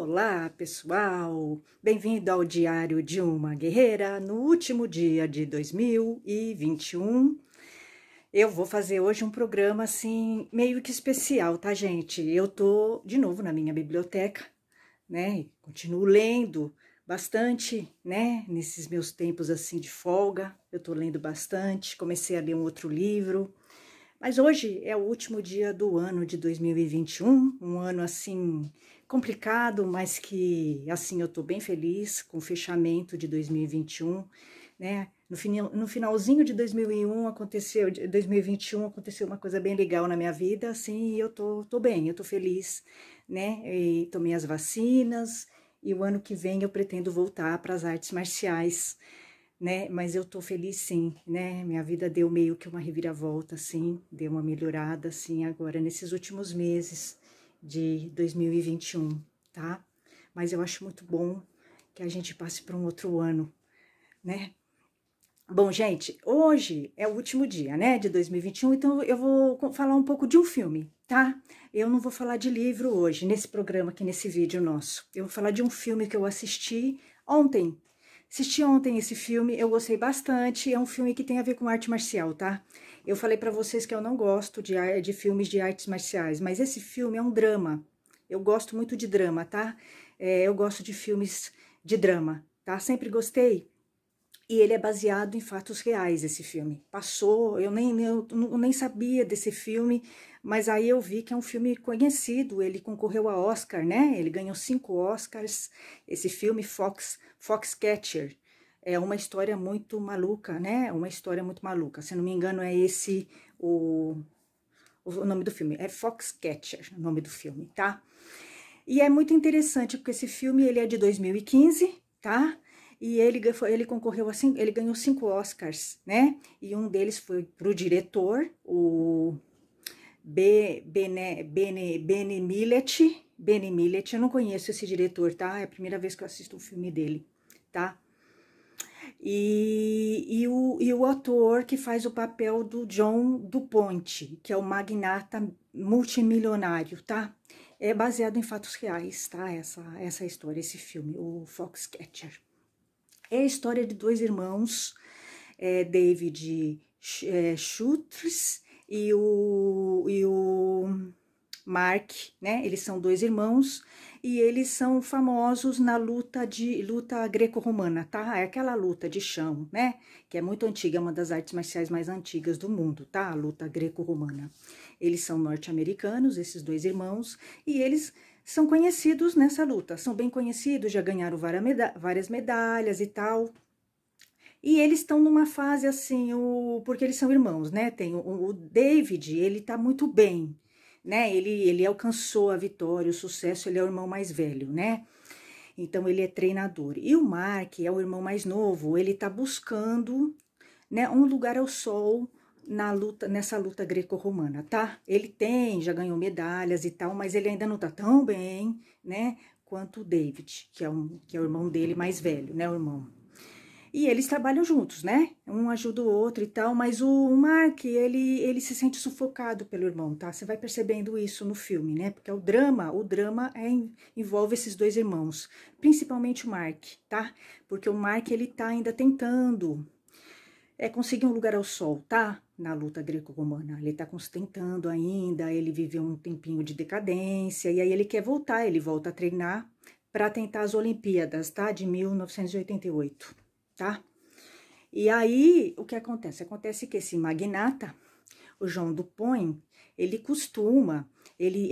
Olá, pessoal! Bem-vindo ao Diário de uma Guerreira, no último dia de 2021. Eu vou fazer hoje um programa, assim, meio que especial, tá, gente? Eu tô, de novo, na minha biblioteca, né? Continuo lendo bastante, né? Nesses meus tempos, assim, de folga, eu tô lendo bastante. Comecei a ler um outro livro. Mas hoje é o último dia do ano de 2021, um ano assim complicado, mas que assim eu tô bem feliz com o fechamento de 2021, né? No finalzinho de 2021 aconteceu uma coisa bem legal na minha vida, assim, e eu tô bem, eu tô feliz, né? E tomei as vacinas e o ano que vem eu pretendo voltar para as artes marciais, né? Mas eu tô feliz sim, né? Minha vida deu meio que uma reviravolta, assim, deu uma melhorada, assim, agora nesses últimos meses de 2021, tá? Mas eu acho muito bom que a gente passe para um outro ano, né? Bom, gente, hoje é o último dia, né, de 2021, então eu vou falar um pouco de um filme, tá? Eu não vou falar de livro hoje, nesse programa aqui, nesse vídeo nosso. Eu vou falar de um filme que eu assisti ontem. Assisti ontem esse filme, eu gostei bastante, é um filme que tem a ver com arte marcial, tá? Eu falei pra vocês que eu não gosto de filmes de artes marciais, mas esse filme é um drama. Eu gosto muito de drama, tá? Eu gosto de filmes de drama, tá? Sempre gostei. E ele é baseado em fatos reais, esse filme. Passou, eu nem sabia desse filme, mas aí eu vi que é um filme conhecido, ele concorreu a Oscar, né? Ele ganhou 5 Oscars, esse filme Foxcatcher. É uma história muito maluca, né? Uma história muito maluca. Se não me engano, é esse o nome do filme. É Foxcatcher, o nome do filme, tá? E é muito interessante, porque esse filme ele é de 2015, tá? E ele concorreu assim, ele ganhou 5 Oscars, né? E um deles foi pro diretor, o Bene Millet. Bene Millet, eu não conheço esse diretor, tá? É a primeira vez que eu assisto um filme dele, tá? E o ator que faz o papel do John DuPont, que é o magnata multimilionário, tá? É baseado em fatos reais, tá? Essa história, esse filme, o Foxcatcher. É a história de 2 irmãos, David Schultz e o Mark, né? Eles são 2 irmãos e eles são famosos na luta greco-romana, tá? É aquela luta de chão, né? Que é muito antiga, é uma das artes marciais mais antigas do mundo, tá? A luta greco-romana. Eles são norte-americanos, esses 2 irmãos, e eles são conhecidos nessa luta, são bem conhecidos, já ganharam várias medalhas e tal. E eles estão numa fase assim, porque eles são irmãos, né? Tem o David, ele tá muito bem, né? Ele alcançou a vitória, o sucesso, ele é o irmão mais velho, né? Então ele é treinador. E o Mark é o irmão mais novo, ele tá buscando, né, um lugar ao sol nessa luta greco-romana, tá? Ele já ganhou medalhas e tal, mas ele ainda não tá tão bem, né, quanto o David, que é o irmão dele mais velho, né, o irmão. E eles trabalham juntos, né? Um ajuda o outro e tal, mas o Mark, ele se sente sufocado pelo irmão, tá? Você vai percebendo isso no filme, né? Porque o drama envolve esses 2 irmãos, principalmente o Mark, tá? Porque o Mark, ele tá ainda tentando conseguir um lugar ao sol, tá? Na luta greco-romana. Ele tá tentando ainda, ele viveu um tempinho de decadência, e aí ele quer voltar, ele volta a treinar para tentar as Olimpíadas, tá? De 1988, tá? E aí, o que acontece? Acontece que esse magnata, o John DuPont, ele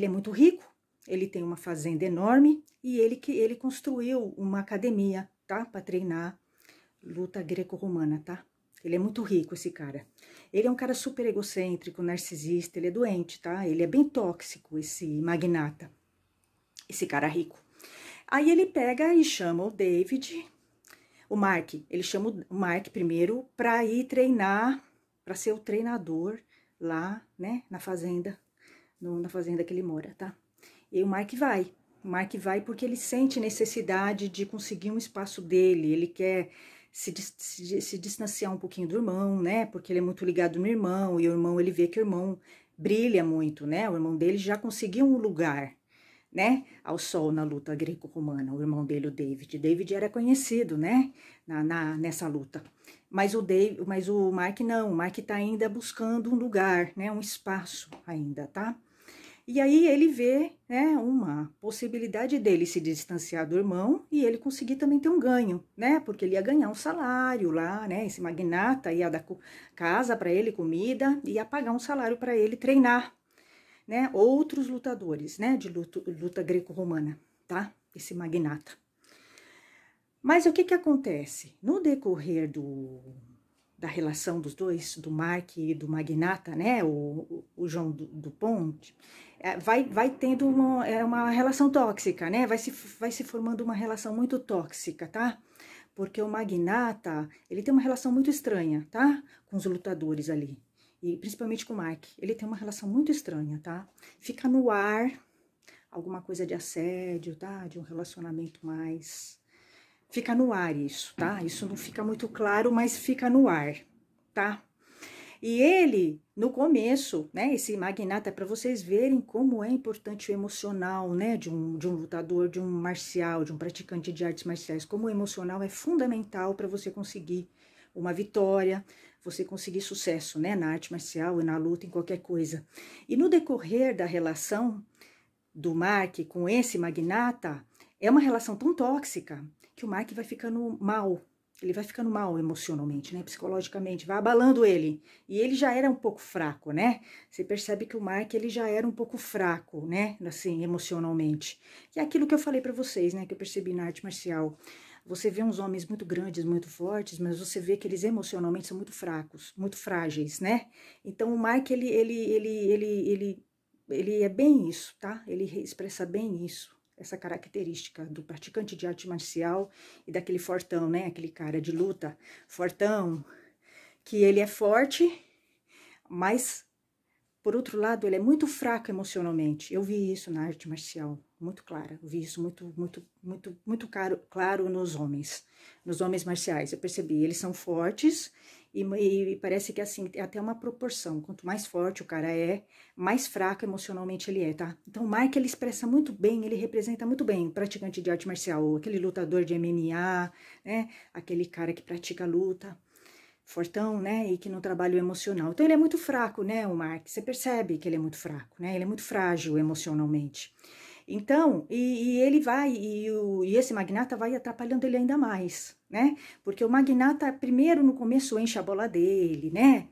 é muito rico, ele tem uma fazenda enorme, e ele construiu uma academia, tá? Para treinar luta greco-romana, tá? Ele é muito rico, esse cara. Ele é um cara super egocêntrico, narcisista, ele é doente, tá? Ele é bem tóxico, esse magnata, esse cara rico. Aí ele pega e chama o David, o Mark, ele chama o Mark primeiro pra ir treinar, pra ser o treinador lá, né, na fazenda, na fazenda que ele mora, tá? E o Mark vai. O Mark vai porque ele sente necessidade de conseguir um espaço dele, ele quer se distanciar um pouquinho do irmão, né? Porque ele é muito ligado no irmão, e o irmão, ele vê que o irmão brilha muito, né? O irmão dele já conseguiu um lugar, né, ao sol na luta greco-romana, o irmão dele, o David. David era conhecido, né, nessa luta. Mas o Mark não, o Mark tá ainda buscando um lugar, né, um espaço ainda, tá? E aí ele vê, né, uma possibilidade dele se distanciar do irmão e ele conseguir também ter um ganho, né? Porque ele ia ganhar um salário lá, né? Esse magnata ia dar casa para ele, comida, ia pagar um salário para ele treinar, né? Outros lutadores, né? De luta greco-romana, tá? Esse magnata. Mas o que que acontece? No decorrer da relação dos dois, do Mark e do magnata, né? O João do Ponte, vai tendo uma relação tóxica, né? Vai se formando uma relação muito tóxica, tá? Porque o magnata, ele tem uma relação muito estranha, tá? Com os lutadores ali. E principalmente com o Mark. Ele tem uma relação muito estranha, tá? Fica no ar alguma coisa de assédio, tá? De um relacionamento mais... Fica no ar isso, tá? Isso não fica muito claro, mas fica no ar, tá? E ele, no começo, né, esse magnata, para vocês verem como é importante o emocional, né, de um lutador, de um marcial, de um praticante de artes marciais, como o emocional é fundamental para você conseguir uma vitória, você conseguir sucesso, né, na arte marcial e na luta, em qualquer coisa. E no decorrer da relação do Mark com esse magnata, é uma relação tão tóxica que o Mark vai ficando mal. Ele vai ficando mal emocionalmente, né? Psicologicamente, vai abalando ele. E ele já era um pouco fraco, né? Você percebe que o Mark, ele já era um pouco fraco, né? Assim, emocionalmente. E é aquilo que eu falei pra vocês, né? Que eu percebi na arte marcial. Você vê uns homens muito grandes, muito fortes, mas você vê que eles emocionalmente são muito fracos, muito frágeis, né? Então, o Mark, ele é bem isso, tá? Ele expressa bem isso. Essa característica do praticante de arte marcial e daquele fortão, né? Aquele cara de luta, fortão, que ele é forte, mas, por outro lado, ele é muito fraco emocionalmente. Eu vi isso na arte marcial, muito clara. Eu vi isso muito claro nos homens marciais. Eu percebi, eles são fortes e parece que, assim, tem até uma proporção. Quanto mais forte o cara é, mais fraco emocionalmente ele é, tá? Então, o Mark, ele expressa muito bem, ele representa muito bem o praticante de arte marcial, aquele lutador de MMA, né? Aquele cara que pratica luta, fortão, né? E que não trabalha o emocional. Então, ele é muito fraco, né, o Mark? Você percebe que ele é muito fraco, né? Ele é muito frágil emocionalmente. Então, ele vai, e esse magnata vai atrapalhando ele ainda mais, né? Porque o magnata, primeiro, no começo, enche a bola dele, né?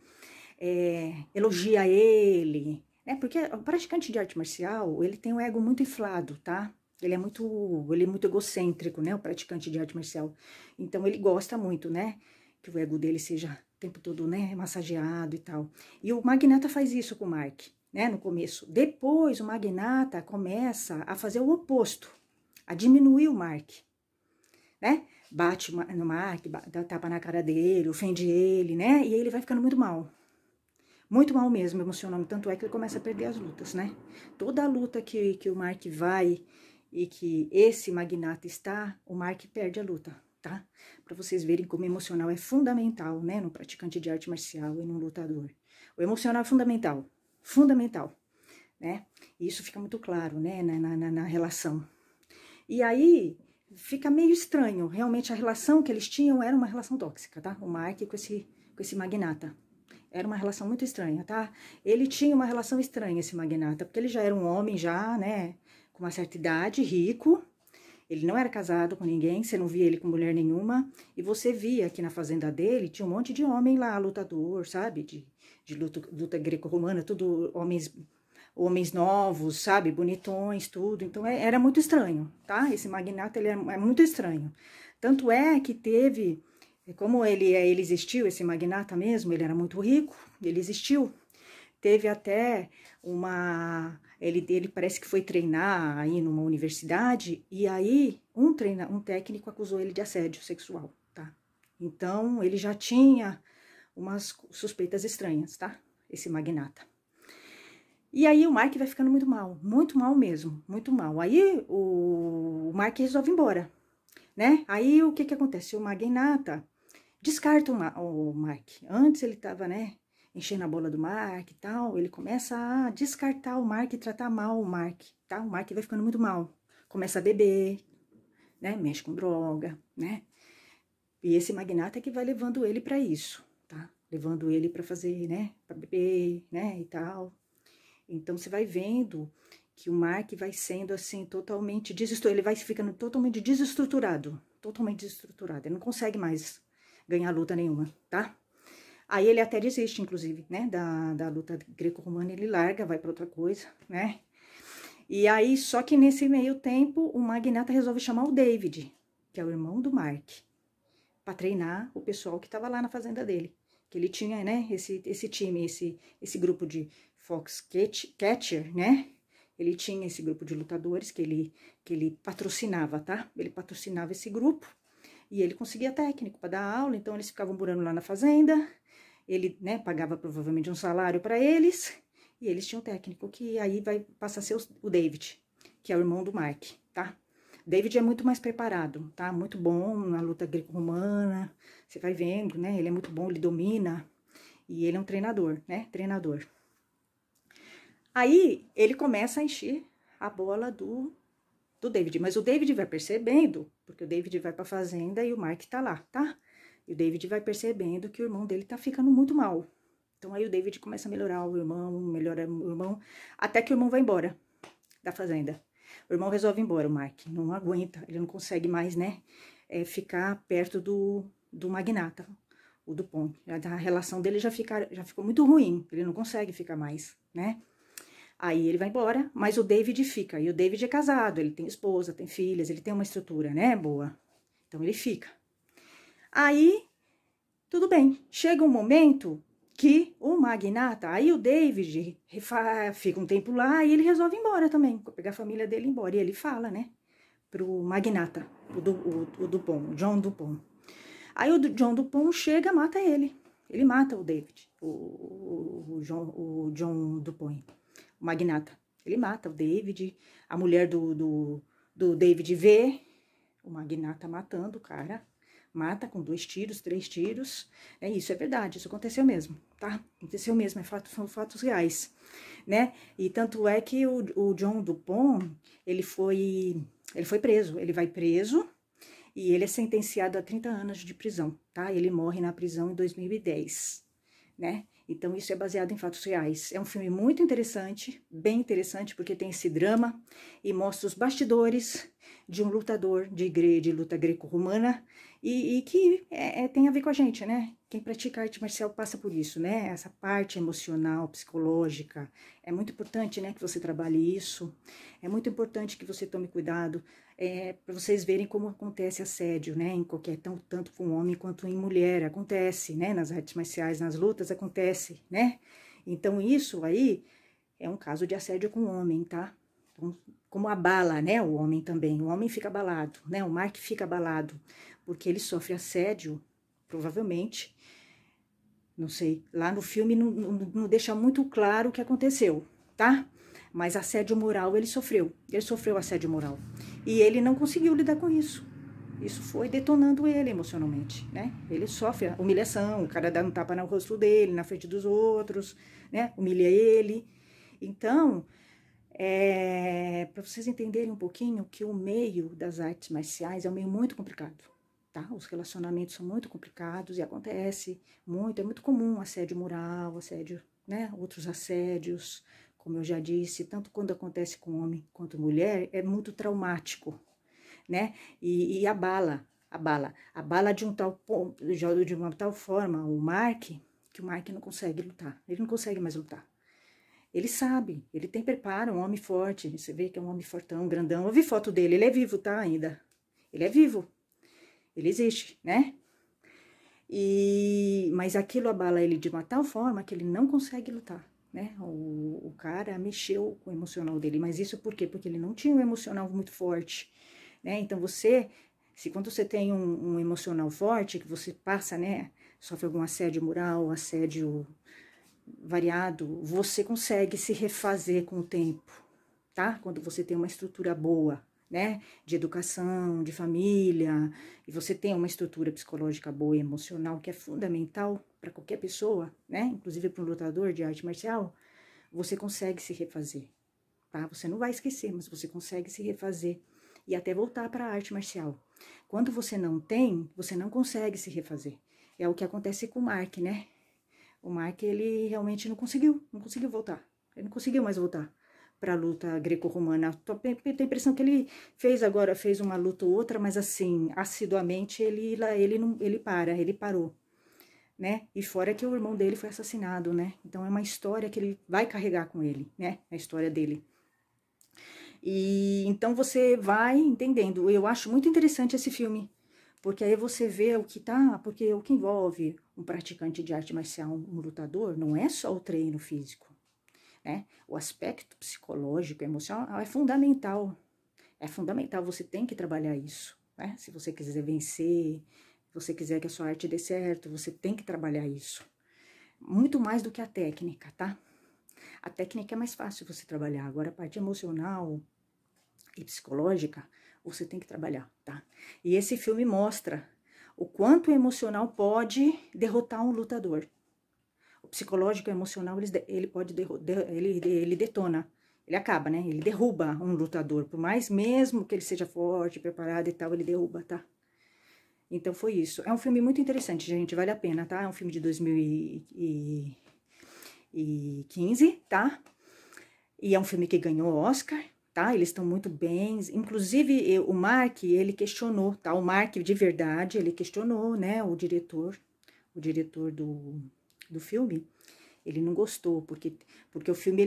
Elogia ele, né? Porque o praticante de arte marcial, ele tem um ego muito inflado, tá? Ele é muito egocêntrico, né? O praticante de arte marcial. Então, ele gosta muito, né? Que o ego dele seja o tempo todo, né? Massageado e tal. E o magnata faz isso com o Mark, né, no começo. Depois, o magnata começa a fazer o oposto, a diminuir o Mark, né? Bate no Mark, dá tapa na cara dele, ofende ele, né? E ele vai ficando muito mal mesmo, emocionalmente. Tanto é que ele começa a perder as lutas, né? Toda a luta que o Mark vai e que esse magnata está, o Mark perde a luta, tá? Pra vocês verem como o emocional é fundamental, né? No praticante de arte marcial e no lutador. O emocional é fundamental, né? E isso fica muito claro, né, na relação. E aí, fica meio estranho, realmente a relação que eles tinham era uma relação tóxica, tá? O Mark com esse magnata. Era uma relação muito estranha, tá? Ele tinha uma relação estranha, esse magnata, porque ele já era um homem já, né, com uma certa idade, rico. Ele não era casado com ninguém, você não via ele com mulher nenhuma. E você via que na fazenda dele tinha um monte de homem lá, lutador, sabe? De luta greco-romana, tudo homens novos, sabe? Bonitões, tudo. Então, era muito estranho, tá? Esse magnata, ele é muito estranho. Tanto é que teve, como ele existiu, esse magnata mesmo, ele era muito rico, ele existiu. Teve até ele parece que foi treinar aí numa universidade, e aí um técnico acusou ele de assédio sexual, tá? Então, ele já tinha umas suspeitas estranhas, tá? Esse magnata. E aí o Mark vai ficando muito mal mesmo, muito mal. Aí o Mark resolve ir embora, né? Aí o que acontece? O magnata descarta o Mark. Antes ele tava, né, enchendo a bola do Mark e tal, ele começa a descartar o Mark e tratar mal o Mark, tá? O Mark vai ficando muito mal, começa a beber, né? Mexe com droga, né? E esse magnata é que vai levando ele para isso, tá? Levando ele para fazer, né? Para beber, né? E tal. Então, você vai vendo que o Mark vai sendo, assim, totalmente desestruturado. Ele vai ficando totalmente desestruturado. Totalmente desestruturado. Ele não consegue mais ganhar luta nenhuma, tá? Aí, ele até desiste, inclusive, né? Da luta greco-romana, ele larga, vai para outra coisa, né? E aí, só que nesse meio tempo, o magnata resolve chamar o David, que é o irmão do Mark, para treinar o pessoal que estava lá na fazenda dele. Que ele tinha, né, esse time, esse grupo de Foxcatcher, né? Ele tinha esse grupo de lutadores que ele patrocinava, tá? Ele patrocinava esse grupo e ele conseguia técnico para dar aula, então eles ficavam morando lá na fazenda. Ele, né, pagava provavelmente um salário para eles e eles tinham técnico que aí vai passar a ser o David, que é o irmão do Mark, tá? David é muito mais preparado, tá? Muito bom na luta greco-romana. Você vai vendo, né? Ele é muito bom, ele domina. E ele é um treinador, né? Treinador. Aí, ele começa a encher a bola do David. Mas o David vai percebendo, porque o David vai pra fazenda e o Mark tá lá, tá? E o David vai percebendo que o irmão dele tá ficando muito mal. Então, aí o David começa a melhorar o irmão, melhora o irmão, até que o irmão vai embora da fazenda. O irmão resolve ir embora, o Mark, não aguenta, ele não consegue mais, né, ficar perto do magnata, o Dupont. A relação dele já ficou muito ruim, ele não consegue ficar mais, né. Aí ele vai embora, mas o David fica, e o David é casado, ele tem esposa, tem filhas, ele tem uma estrutura, né, boa. Então ele fica. Aí, tudo bem, chega um momento que o magnata, aí o David fica um tempo lá e ele resolve ir embora também, pegar a família dele embora. E ele fala, né, pro magnata, o Dupont, o John Dupont. Aí o John Dupont chega, mata ele. Ele mata o David, o John Dupont, o magnata. Ele mata o David, a mulher do David vê o magnata matando o cara. Mata com 2 tiros, 3 tiros. Isso é verdade, isso aconteceu mesmo, tá? Aconteceu mesmo, são fatos reais, né? E tanto é que o John Dupont, ele foi preso, ele vai preso e ele é sentenciado a 30 anos de prisão, tá? Ele morre na prisão em 2010, né? Então, isso é baseado em fatos reais. É um filme muito interessante, bem interessante, porque tem esse drama e mostra os bastidores de um lutador de luta greco-romana e que tem a ver com a gente, né? Quem pratica arte marcial passa por isso, né? Essa parte emocional, psicológica. É muito importante, né, que você trabalhe isso. É muito importante que você tome cuidado para vocês verem como acontece assédio, né? Em qualquer, tanto com homem quanto em mulher. Acontece, né? Nas artes marciais, nas lutas, acontece, né? Então, isso aí é um caso de assédio com o homem, tá? Então, como abala, né, o homem também. O homem fica abalado, né? O Mark fica abalado, porque ele sofre assédio, provavelmente. Não sei, lá no filme não deixa muito claro o que aconteceu, tá? Mas assédio moral ele sofreu assédio moral. E ele não conseguiu lidar com isso. Isso foi detonando ele emocionalmente, né? Ele sofre humilhação, o cara dá um tapa no rosto dele, na frente dos outros, né? Humilha ele. Então, para vocês entenderem um pouquinho que o meio das artes marciais é um meio muito complicado, tá? Os relacionamentos são muito complicados e acontece muito, é muito comum assédio moral, assédio, né? Outros assédios, como eu já disse, tanto quando acontece com homem quanto mulher, é muito traumático, né? E abala de um tal ponto, de uma tal forma o Mark, que o Mark não consegue lutar, ele não consegue mais lutar. Ele sabe, ele tem preparo, um homem forte, você vê que é um homem fortão, grandão. Eu vi foto dele, ele é vivo, tá, ainda. Ele é vivo, ele existe, né? Mas aquilo abala ele de uma tal forma que ele não consegue lutar, né? O cara mexeu com o emocional dele, mas isso por quê? Porque ele não tinha um emocional muito forte, né? Então quando você tem um emocional forte, que você passa, né? Sofre algum assédio moral, assédio variado, você consegue se refazer com o tempo, tá? Quando você tem uma estrutura boa, né, de educação, de família, e você tem uma estrutura psicológica boa e emocional que é fundamental para qualquer pessoa, né, inclusive para um lutador de arte marcial, você consegue se refazer, tá? Você não vai esquecer, mas você consegue se refazer e até voltar para a arte marcial. Quando você não tem, você não consegue se refazer. É o que acontece com o Mark, né? O Mark, ele realmente não conseguiu voltar. Ele não conseguiu mais voltar para a luta greco-romana. Tenho a impressão que ele fez uma luta ou outra, mas assim, assiduamente ele parou, né? E fora que o irmão dele foi assassinado, né? Então é uma história que ele vai carregar com ele, né? A história dele. E então você vai entendendo. Eu acho muito interessante esse filme, porque aí você vê porque o que envolve um praticante de arte marcial, um lutador, não é só o treino físico, né? O aspecto psicológico, emocional é fundamental. É fundamental, você tem que trabalhar isso, né? Se você quiser vencer, se você quiser que a sua arte dê certo, você tem que trabalhar isso. Muito mais do que a técnica, tá? A técnica é mais fácil você trabalhar, agora a parte emocional e psicológica, você tem que trabalhar, tá? E esse filme mostra o quanto o emocional pode derrotar um lutador. O psicológico e o emocional, ele pode ele detona, ele acaba, né? Ele derruba um lutador, por mais mesmo que ele seja forte, preparado e tal, ele derruba, tá? Então foi isso. É um filme muito interessante, gente, vale a pena, tá? É um filme de 2015, tá? E é um filme que ganhou Oscar, tá? Eles estão muito bem, inclusive o Mark, ele questionou, tá? O Mark, de verdade, ele questionou, né? O diretor do filme, ele não gostou, porque o filme,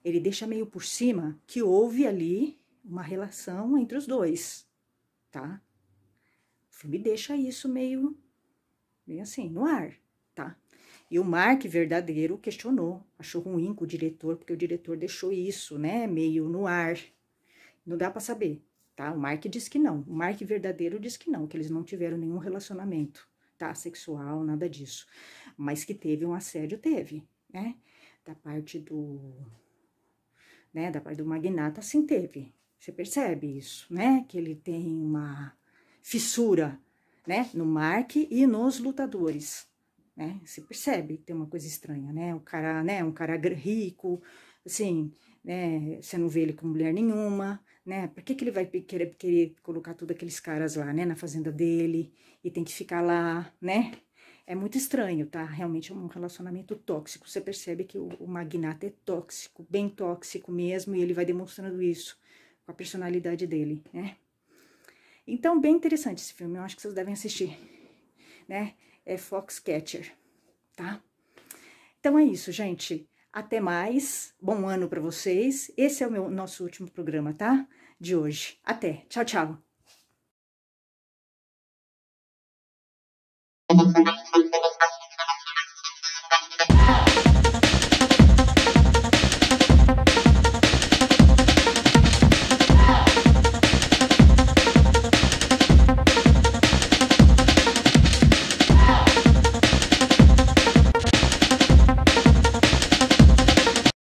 ele deixa meio por cima que houve ali uma relação entre os dois, tá? O filme deixa isso meio assim, no ar, tá? E o Mark verdadeiro questionou, achou ruim com o diretor, porque o diretor deixou isso, né, meio no ar. Não dá pra saber, tá? O Mark diz que não, o Mark verdadeiro diz que não, que eles não tiveram nenhum relacionamento, tá? Sexual, nada disso. Mas que teve um assédio, teve, né? Da parte do magnata, sim, teve. Você percebe isso, né? Que ele tem uma fissura, né? No Mark e nos lutadores, né? Você percebe que tem uma coisa estranha, né? O cara, né? Um cara rico, assim, né? Você não vê ele com mulher nenhuma, né? Por que ele vai querer colocar todos aqueles caras lá, né? Na fazenda dele e tem que ficar lá, né? É muito estranho, tá? Realmente é um relacionamento tóxico. Você percebe que o magnata é tóxico, bem tóxico mesmo, e ele vai demonstrando isso com a personalidade dele, né? Então, bem interessante esse filme, eu acho que vocês devem assistir, né? É Foxcatcher, tá? Então é isso, gente. Até mais. Bom ano para vocês. Esse é o nosso último programa, tá? De hoje. Até. Tchau, tchau.